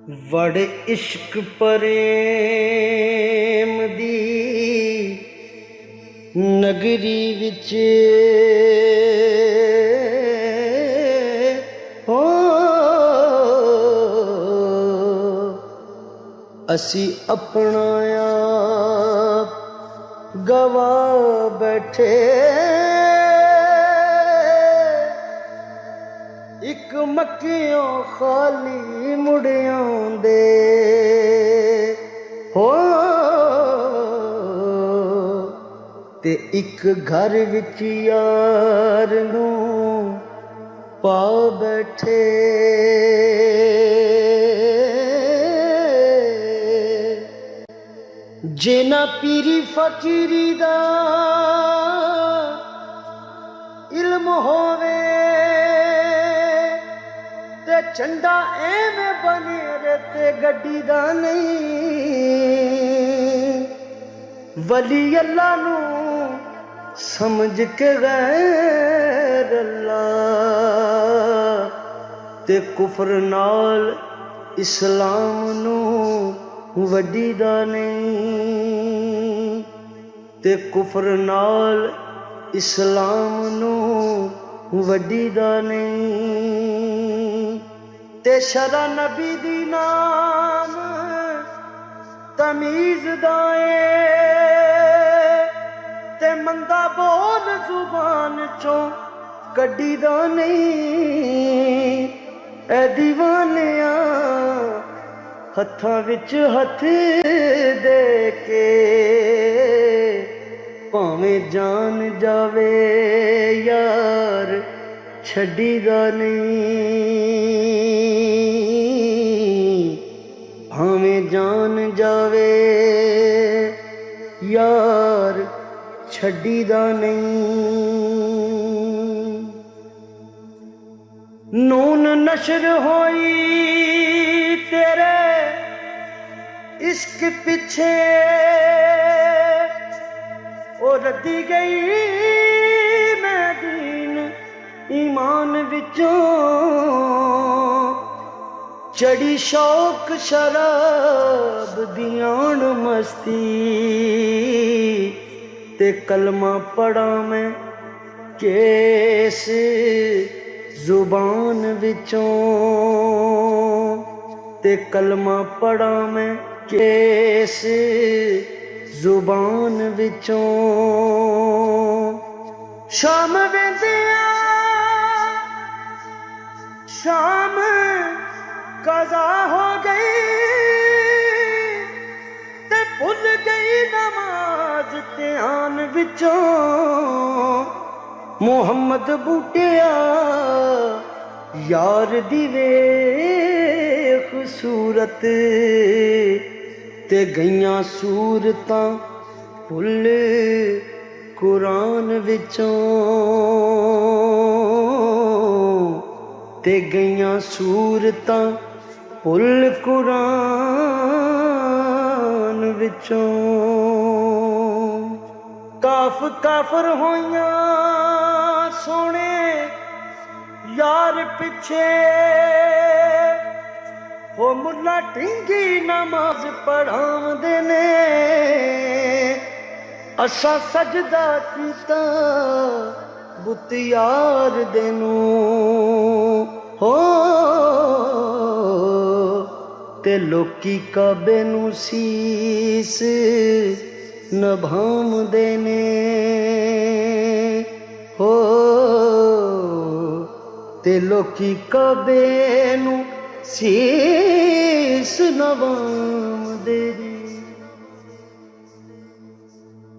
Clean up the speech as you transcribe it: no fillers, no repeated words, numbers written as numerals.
वड़ इश्क प्रेम दी नगरी विच हो असी अपना आप गवा बैठे एक मक्कियों खाली मुड़ियों दे हो ते एक घर विच यार नूं पा बैठे जेना पीरी फकीरी दा इल्म होवे ते झंडा एवें बने ते गड्डी दा नहीं वली अल्लाह नू समझ के गैर अल्लाह ते कुफर नाल इस्लाम नू वड्डी दा नहीं ते कुफर नाल इस्लाम नू वड्डी दा नहीं ते शरा नबी दी नाम तमीज दाए ते मंदा बोल जुबान चों कड्डी दा नहीं ए दीवानिया हत्थां विच हथ दे के भावें जान जावे यार छड्डी दा नहीं भावें जान जावे यार छड्डी दा नहीं नून नशर होई तेरे इश्क पिछे ओ रद्दी गई मैं दीन ईमान विचों चढ़ी शौक शराब दियान मस्ती ते कलमा पढ़ा मैं केस जुबान विचों ते कलमा पढ़ा मैं केस जुबान विचों शाम वेंदिया शाम कज़ा हो गई ते भुल गई नमाज ध्यान विचों मुहम्मद बूटिया यार दी वेख सूरत ते गईयां सूरतां भुल कुरान विचों ते गईयां सूरतां भुल कुरान विचों काफ काफर होइयां सोने यार पिछे हो मुल्ला ढिंगी नमाज पढ़ाउंदे ने असा सजदा कीता बुत यार दे नूं हो ते लोकी काबे नूं सीस नभाउंदे ने हो ते लोकी काबे नूं सीस नभाउंदे ने।